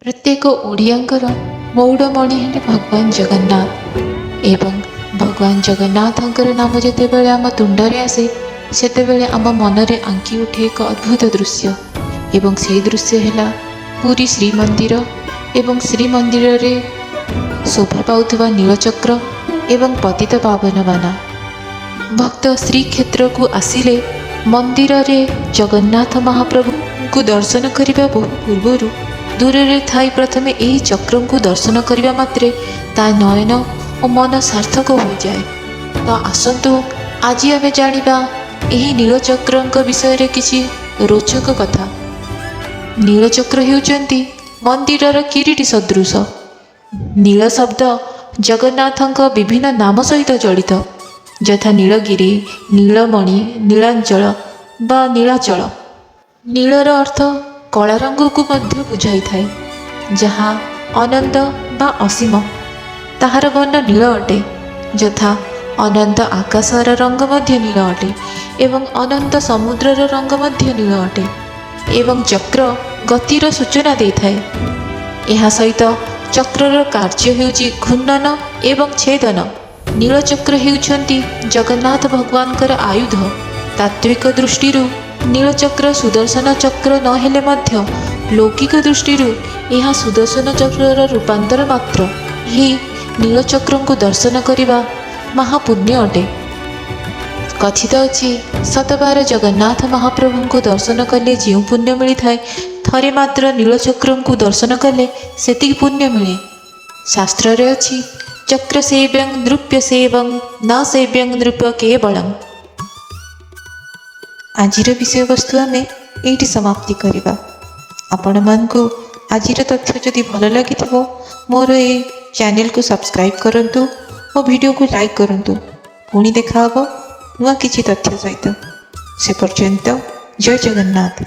प्रत्येक ओडियांकर मौड़मणि हेले भगवान जगन्नाथ एवं भगवान जगन्नाथंकर नाम जितेबले आम तुंडरे आसे सेतेबेले आम मनरे आंकी उठे एक अद्भुत दृश्य एवं से दृश्य है पुरी श्रीमंदिर एवं श्रीमंदिर रे शोभा पाउथबा नीलचक्र एवं पतित पावन बाना। भक्त श्रीक्षेत्र को आसिले मंदिर रे जगन्नाथ महाप्रभु को दर्शन करने बहु पूर्वर दूर रे थाई प्रथमे यही चक्र को दर्शन करने मात्रे ता नयन और मन सार्थक हो जाए। तो आसतु आज आम जाना यही नीलचक्र विषय रे किछि रोचक कथा। नीलचक्र हेउचंती मंदिरर किरीटी सदृश। नील शब्द जगन्नाथंक विभिन्न नाम सहित जड़ित यथा नीलगिरी, नीलमणि, नीलांचल बा नीलाचल। नीलर अर्थ कला रंग को मध्य बुझाई थाए, जहाँ अनंत बा असीम ताहार वर्ण नील अटे। यथा अनंत आकाशर रंग मध्य नील अटे एवं अनंत समुद्रर रंग मध्य नील अटे। एवं चक्र गतिर सूचना दे थाए। यह सहित चक्रर कार्य हेउची घूर्णन एवं छेदन। नीलचक्र हेउछंती जगन्नाथ भगवानकर आयुध। तात्विक दृष्टि नीलचक्र सुदर्शन चक्र न हेले मध्य लौकिक दृष्टि यह सुदर्शन चक्रर रूपांतर मात्र। यही नीलचक्र को दर्शन करने महापुण्य अटे। कथित अच्छी शतबार जगन्नाथ महाप्रभु को दर्शन कले जो पुण्य मिलता है थरे मात्र नीलचक्र को दर्शन कले सेतिक पुण्य मिले। शास्त्र रे अच्छी चक्र सेव्यं नृप्य सेवं न सेव्यं नृप्य केवलम्। आजिर विषय वस्तु आम ये समाप्ति करवा। आपण मानकु आजिर तथ्य जदि भल लगी मोर ये चैनल को सब्सक्राइब करंतु और वीडियो को लाइक करंतु। पुणी देखा नुआ किछि तथ्य सहित। से पर्यंत जय जगन्नाथ।